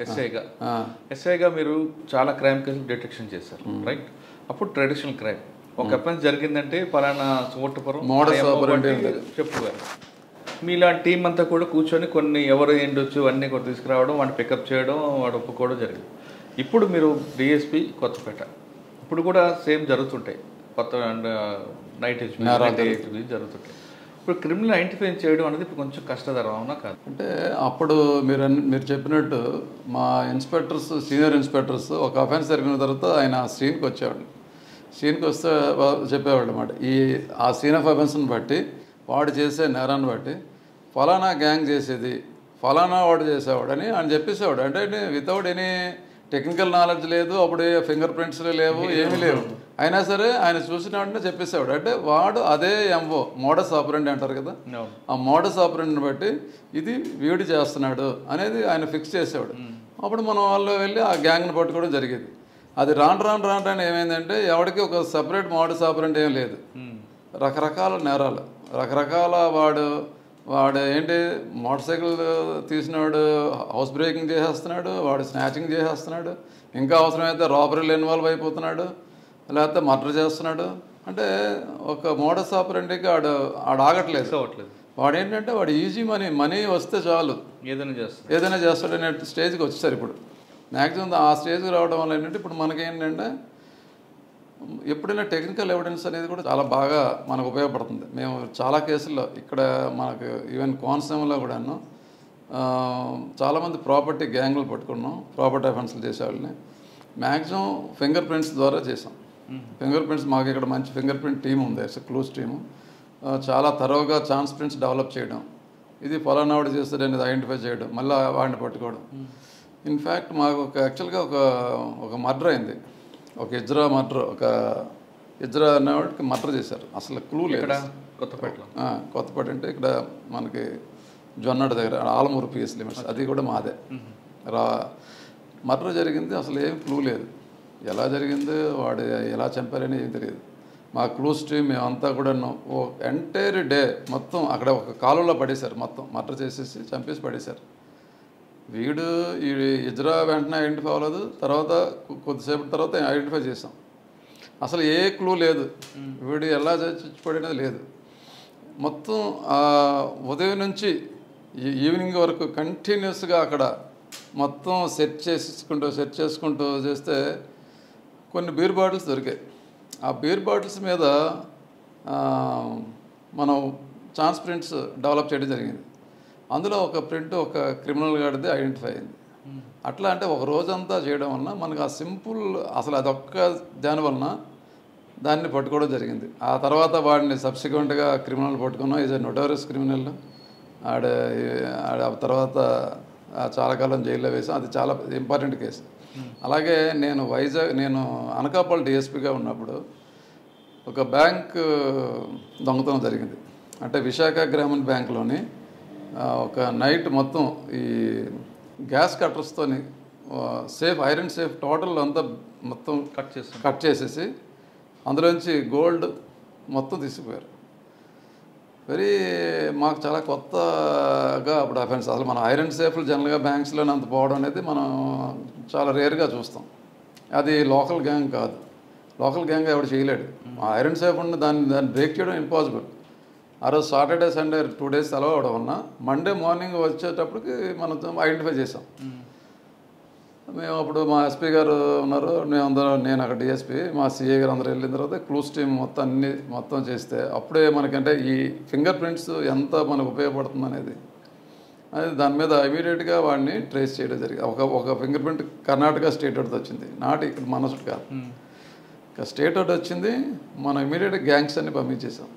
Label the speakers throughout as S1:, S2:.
S1: ఎస్ఐగా మీరు చాలా క్రైమ్ కేసులు డిటెక్షన్ చేశారు, రైట్? అప్పుడు ట్రెడిషనల్ క్రైమ్ ఒక అఫెన్స్ జరిగిందంటే పలానా చోటుపురం చెప్పుకోవాలి. మీలాంటి టీం అంతా కూడా కూర్చొని కొన్ని ఎవరు ఏంటొచ్చు అన్నీ కూడా తీసుకురావడం, వాడిని పికప్ చేయడం, వాడు ఒప్పుకోవడం జరిగింది. ఇప్పుడు మీరు డిఎస్పీ కొత్తపేట, ఇప్పుడు కూడా సేమ్ జరుగుతుంటాయి, కొత్త నైట్ జరుగుతుంటాయి. ఇప్పుడు క్రిమినల్ ఐడెంటిఫై చేయడం అనేది ఇప్పుడు కొంచెం కష్టతరం, అవునా కాదు?
S2: అంటే అప్పుడు మీరు చెప్పినట్టు మా ఇన్స్పెక్టర్స్, సీనియర్ ఇన్స్పెక్టర్స్ ఒక అఫెన్స్ జరిగిన తర్వాత ఆయన సీన్కి వచ్చేవాళ్ళు. సీన్కి వస్తే చెప్పేవాళ్ళు అన్నమాట, ఆ సీన్ ఆఫ్ అఫెన్స్ని బట్టి, వాడు చేసే నేరాన్ని బట్టి ఫలానా గ్యాంగ్ చేసేది, ఫలానా వాడు చేసేవాడు అని ఆయన చెప్పేసేవాడు. అంటే వితౌట్ ఎనీ టెక్నికల్ నాలెడ్జ్ లేదు, అప్పుడు ఫింగర్ ప్రింట్స్ లేవు, ఏమీ లేవు. అయినా సరే ఆయన చూసిన వెంటనే చెప్పేసేవాడు. అంటే వాడు అదే ఎంఓ మోడస్ ఆపరెండి అంటారు కదా, ఆ మోడస్ ఆపరెండిని బట్టి ఇది వీడు చేస్తున్నాడు అనేది ఆయన ఫిక్స్ చేసేవాడు. అప్పుడు మనం వాళ్ళు వెళ్ళి ఆ గ్యాంగ్ని పట్టుకోవడం జరిగేది. అది రాను ఏమైందంటే ఎవరికి ఒక సపరేట్ మోడస్ ఆపరెండి ఏం లేదు, రకరకాల నేరాలు, రకరకాల వాడు ఏంటి మోటార్ సైకిల్ తీసినవాడు హౌస్ బ్రేకింగ్ చేసేస్తున్నాడు, వాడు స్నాచింగ్ చేసేస్తున్నాడు, ఇంకా అవసరమైతే రాబరీలో ఇన్వాల్వ్ అయిపోతున్నాడు, లేకపోతే మర్డర్ చేస్తున్నాడు. అంటే ఒక మోడస్ ఆపరెండికి ఆడు ఆగట్లేదు. వాడు ఏంటంటే వాడు ఈజీ మనీ వస్తే చాలు ఏదైనా చేస్తాడనే స్టేజ్కి వచ్చేసారు. ఇప్పుడు మ్యాక్సిమం ఆ స్టేజ్కి రావడం వల్ల ఏంటంటే ఇప్పుడు మనకేంటంటే ఎప్పుడైనా టెక్నికల్ ఎవిడెన్స్ అనేది కూడా చాలా బాగా మనకు ఉపయోగపడుతుంది. మేము చాలా కేసుల్లో ఇక్కడ మనకు ఈవెన్ కోనసీమలో కూడాను చాలామంది ప్రాపర్టీ గ్యాంగులు పట్టుకున్నాం, ప్రాపర్టీ అఫెన్స్లు చేసేవాళ్ళని మ్యాక్సిమం ఫింగర్ ప్రింట్స్ ద్వారా చేసాం. ఫింగర్ ప్రింట్స్ మాకు ఇక్కడ మంచి ఫింగర్ ప్రింట్ టీమ్ ఉంది, క్లూస్ టీము. చాలా తరోగా ఛాన్స్ ప్రింట్స్ డెవలప్ చేయడం, ఇది ఫలానా వాడు చేస్తాడు అనేది ఐడెంటిఫై చేయడం, మళ్ళీ వాడిని పట్టుకోవడం. ఇన్ఫ్యాక్ట్ మాకు యాక్చువల్గా ఒక మర్డర్ అయింది, ఒక ఇజ్రా మర్డర్, ఒక ఇజ్రా అనేవాడికి మర్డర్ చేశారు. అసలు క్లూ లేదు. కొత్తపేట అంటే ఇక్కడ మనకి జొన్నడ దగ్గర ఆలమూరు పిఎస్ లిమిట్స్, అది కూడా మాదే. మర్డర్ జరిగింది, అసలు ఏం క్లూ లేదు, ఎలా జరిగింది, వాడు ఎలా చంపారని ఏం తెలియదు. మా క్లూస్ టీమ్ మేమంతా కూడా ఎంటైర్ డే మొత్తం అక్కడ ఒక కాలువలో పడేశారు, మొత్తం మర్డర్ చేసేసి చంపేసి పడేశారు. వీడు ఈ ఇజ్రా వెంటనే ఐడెంటిఫై అవ్వలేదు, తర్వాత కొద్దిసేపటి తర్వాత ఐడెంటిఫై చేసాం. అసలు ఏ క్లూ లేదు, వీడు ఎలా చచ్చిపడినది లేదు. మొత్తం ఉదయం నుంచి ఈవినింగ్ వరకు కంటిన్యూస్గా అక్కడ మొత్తం సెర్చ్ చేసుకుంటూ చేస్తే కొన్ని బీర్ బాటిల్స్ దొరికాయి. ఆ బీర్ బాటిల్స్ మీద మనం ఛాన్స్ ప్రింట్స్ డెవలప్ చేయడం జరిగింది. అందులో ఒక ప్రింట్ ఒక క్రిమినల్ గాడిది ఐడెంటిఫై అయింది. అట్లా అంటే ఒక రోజంతా చేయడం వలన మనకు ఆ సింపుల్ అసలు అదొక్క దాని వలన దాన్ని పట్టుకోవడం జరిగింది. ఆ తర్వాత వాడిని సబ్సిక్వెంట్గా క్రిమినల్ పట్టుకున్నాం, ఈజ్ ఎ నోటోరియస్ క్రిమినల్. ఆడ తర్వాత చాలా కాలం జైల్లో వేసాం, అది చాలా ఇంపార్టెంట్ కేసు. అలాగే నేను అనకాపల్లి డిఎస్పీగా ఉన్నప్పుడు ఒక బ్యాంక్ దొంగతనం జరిగింది. అంటే విశాఖ గ్రామీణ బ్యాంకులోని ఒక నైట్ మొత్తం ఈ గ్యాస్ కట్టర్స్తోని ఐరన్ సేఫ్ టోటల్ అంతా మొత్తం కట్ చేసేసి అందులోంచి గోల్డ్ మొత్తం తీసుకుపోయారు. మాకు చాలా కొత్తగా అప్పుడు అఫెన్స్. అసలు మన ఐరన్ సేఫ్లు జనరల్గా బ్యాంక్స్లోనే అంత పోవడం అనేది మనం చాలా రేర్గా చూస్తాం. అది లోకల్ గ్యాంగ్ కాదు, లోకల్ గ్యాంగ్ ఎవడు చేయలేడు. ఐరన్ సేఫ్ ఉన్న దాన్ని బ్రేక్ చేయడం ఇంపాసిబుల్. ఆ రోజు సాటర్డే సండే 2 days సెలవు అవడం వలన మండే మార్నింగ్ వచ్చేటప్పటికి మనం ఐడెంటిఫై చేసాం. మేము అప్పుడు మా ఎస్పీ గారు ఉన్నారు, నేను అక్కడ డిఎస్పీ, మా సిఏ గారు అందరూ వెళ్ళిన తర్వాత క్లూస్ టీమ్ మొత్తం చేస్తే అప్పుడే మనకంటే ఈ ఫింగర్ ప్రింట్స్ ఎంత మనకు ఉపయోగపడుతుంది అనేది దాని మీద ఇమీడియట్గా వాడిని ట్రేస్ చేయడం జరిగింది. ఒక finger print Karnataka state out వచ్చింది, నాట్ ఇక్కడ మన కాదు, ఇక స్టేట్ అవుట్ వచ్చింది. మనం ఇమీడియట్గా గ్యాంగ్స్ అన్ని పంపించేసాం.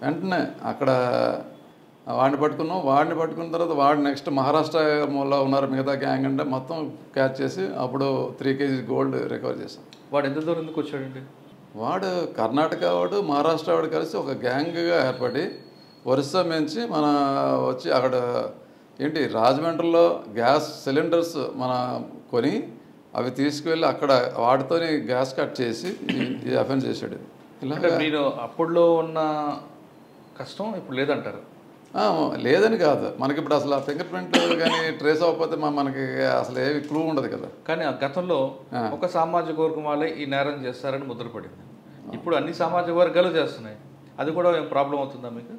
S2: వెంటనే అక్కడ వాడిని పట్టుకున్న తర్వాత వాడు నెక్స్ట్ మహారాష్ట్రలో ఉన్నారు మిగతా గ్యాంగ్ అంటే మొత్తం క్యాచ్ చేసి అప్పుడు 3 kg గోల్డ్ రికవర్ చేసాం.
S1: వాడు ఎంత దూరం ఎందుకు వచ్చాడండి?
S2: వాడు కర్ణాటక వాడు మహారాష్ట్ర వాడు కలిసి ఒక గ్యాంగ్గా ఏర్పడి ఒరిస్సా నుంచి వచ్చి అక్కడ ఏంటి రాజమండ్రిలో గ్యాస్ సిలిండర్స్ కొని అవి తీసుకువెళ్ళి అక్కడ వాటితోని గ్యాస్ కట్ చేసి ఈ అఫెన్స్ చేశాడు.
S1: ఇలా మీరు అప్పుడులో ఉన్న కష్టం ఇప్పుడు లేదంటారు?
S2: లేదని కాదు, మనకి ఇప్పుడు అసలు ఆ ఫింగర్ ప్రింట్ కానీ ట్రేస్ అవ్వకపోతే మనకి అసలు ఏమి క్లూ ఉండదు కదా.
S1: కానీ ఆ గతంలో ఒక సామాజిక వర్గం వాళ్ళే ఈ నేరం చేస్తారని ముద్రపడింది. ఇప్పుడు అన్ని సామాజిక వర్గాలు చేస్తున్నాయి. అది కూడా ఏం ప్రాబ్లం అవుతుందా మీకు?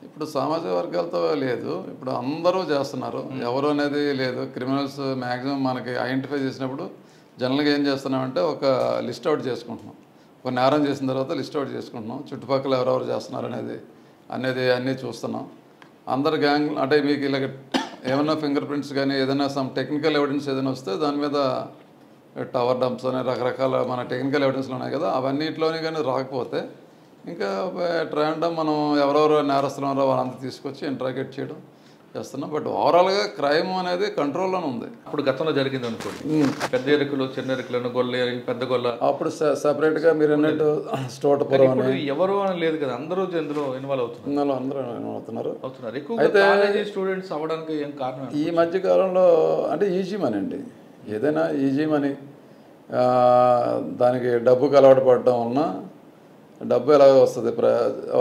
S2: ఇప్పుడు సామాజిక వర్గాలతో లేదు, ఇప్పుడు అందరూ చేస్తున్నారు, ఎవరు అనేది లేదు. క్రిమినల్స్ మ్యాక్సిమం మనకి ఐడెంటిఫై చేసినప్పుడు జనరల్గా ఏం చేస్తున్నామంటే ఒక లిస్ట్ అవుట్ చేసుకుంటున్నాం. ఒక నేరం చేసిన తర్వాత లిస్ట్ అవుట్ చేసుకుంటున్నాం, చుట్టుపక్కల ఎవరెవరు చేస్తున్నారు అనేది అన్నీ చూస్తున్నాం. అందరు గ్యాంగ్ అంటే మీకు ఇలాగ ఏమన్నా ఫింగర్ ప్రింట్స్ కానీ ఏదైనా సమ్ టెక్నికల్ ఎవిడెన్స్ ఏదైనా వస్తే దాని మీద టవర్ డంప్స్ అనే రకరకాల మన టెక్నికల్ ఎవిడెన్స్లు ఉన్నాయి కదా, అవన్నిటిలోనే కానీ రాకపోతే ఇంకా ట్రాండమ్ మనం ఎవరెవరు నేరస్తున్నారో వాళ్ళంతా తీసుకొచ్చి ఇంట్రాగేట్ చేయడం చేస్తున్నాం. బట్ ఓవరాల్గా క్రైమ్ అనేది కంట్రోల్లోనే ఉంది.
S1: అప్పుడు గతంలో జరిగింది అనుకోండి, పెద్ద ఎరుకులు చిన్న ఎరుకులను గొల్ల పెద్ద గొల్ల
S2: అప్పుడు సపరేట్గా మీరు అన్నట్టు స్టోటపురం అని
S1: ఎవరు అని లేదు కదా, అందరూ ఇందులో ఇన్వాల్వ్ అవుతున్నారు.
S2: అందరూ ఇన్వాల్వ్ అవుతున్నారు.
S1: ఎక్కువగా కాలేజీ స్టూడెంట్స్ అవ్వడానికి ఏం కారణం?
S2: ఈ మధ్య కాలంలో అంటే ఈజీ మనీ అండి, ఏదైనా ఈజీ మనీ, దానికి డబ్బుకి అలవాటు పడటం వలన డబ్బు ఎలాగ వస్తుంది,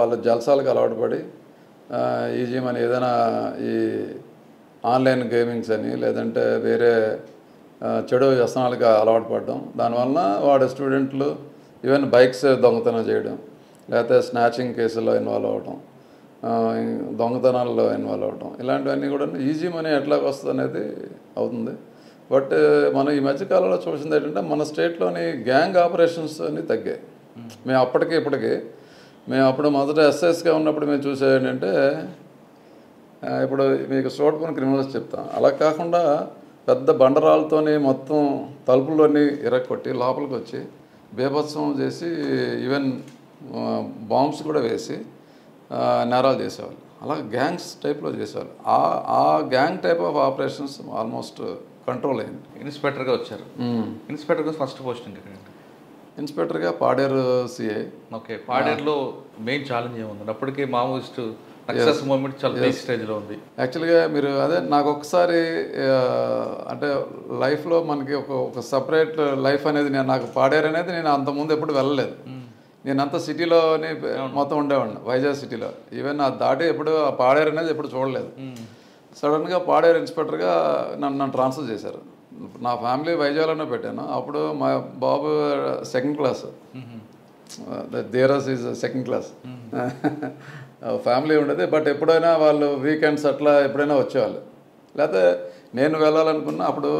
S2: వాళ్ళ జల్సాలకు అలవాటు పడి ఈజీ మనీ ఏదైనా ఈ ఆన్లైన్ గేమింగ్స్ అని లేదంటే వేరే చెడు వ్యసనాలకు అలవాటు పడడం, దానివల్ల వాడు స్టూడెంట్లు ఈవెన్ బైక్స్ దొంగతనం చేయడం, లేకపోతే స్నాచింగ్ కేసుల్లో ఇన్వాల్వ్ అవ్వడం, దొంగతనాల్లో ఇన్వాల్వ్ అవ్వడం, ఇలాంటివన్నీ కూడా ఈజీ మనీ ఎట్లాగ వస్తుంది అనేది అవుతుంది. బట్ మనం ఈ మధ్యకాలంలో చూసింది ఏంటంటే మన స్టేట్లోని గ్యాంగ్ ఆపరేషన్స్ అన్నీ తగ్గాయి. మేము ఇప్పటికీ మేము అప్పుడు మొదట ఎస్ఎస్గా ఉన్నప్పుడు మేము చూసేది ఏంటంటే, ఇప్పుడు మీకు స్టోటపురం క్రిమినల్స్ చెప్తాం, అలా కాకుండా పెద్ద బండరాలతోని మొత్తం తలుపుల్లోని ఇరక్కొట్టి లోపలికి వచ్చి బీభత్సం చేసి ఈవెన్ బాంబ్స్ కూడా వేసి నేరాలు చేసేవాళ్ళు. అలా గ్యాంగ్స్ టైప్లో చేసేవాళ్ళు. ఆ gang type of operations almost control అయింది.
S1: ఇన్స్పెక్టర్గా వచ్చారు. ఇన్స్పెక్టర్గా ఫస్ట్ పోస్టింగ్
S2: ఇన్స్పెక్టర్గా పాడేరు సిఐ.
S1: ఓకే, పాడేరులో మెయిన్ ఛాలెంజ్ ఏముంది? అప్పటికే మావోయిస్ట్ సక్సెస్ మూమెంట్ చాలా పీక్ స్టేజ్లో ఉంది.
S2: యాక్చువల్గా మీరు అదే నాకు ఒకసారి అంటే లైఫ్లో మనకి ఒక సపరేట్ లైఫ్ అనేది నాకు పాడేరు అనేది నేను అంతకుముందు ఎప్పుడు వెళ్ళలేదు. నేను అంతా సిటీలోనే మొత్తం ఉండేవాడిని, వైజాగ్ సిటీలో. ఈవెన్ ఆ దాటి ఎప్పుడు ఆ పాడేరు అనేది ఎప్పుడు చూడలేదు. సడన్గా పాడేరు ఇన్స్పెక్టర్గా నన్ను ట్రాన్స్ఫర్ చేశారు. నా ఫ్యామిలీ వైజాగ్లోనే పెట్టాను. అప్పుడు మా బాబు సెకండ్ క్లాస్, ధీరస్ ఈజ్ సెకండ్ క్లాస్, ఫ్యామిలీ ఉండేది. బట్ ఎప్పుడైనా వాళ్ళు వీకెండ్స్ అట్లా ఎప్పుడైనా వచ్చేవాళ్ళు. లేకపోతే నేను వెళ్ళాలనుకున్నా అప్పుడు,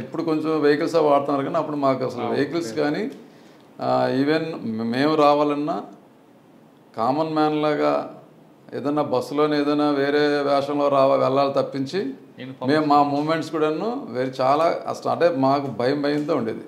S2: ఇప్పుడు కొంచెం వెహికల్స్ వాడుతున్నారు కానీ అప్పుడు మాకు అసలు వెహికల్స్ కానీ ఈవెన్ మేము రావాలన్నా కామన్ మ్యాన్ లాగా ఏదన్నా బస్సులోనే ఏదైనా వేరే వేషంలో వెళ్ళాలి తప్పించి మేము మా మూమెంట్స్ కూడాను చాలా అసలు అంటే మాకు భయంతో ఉండేది.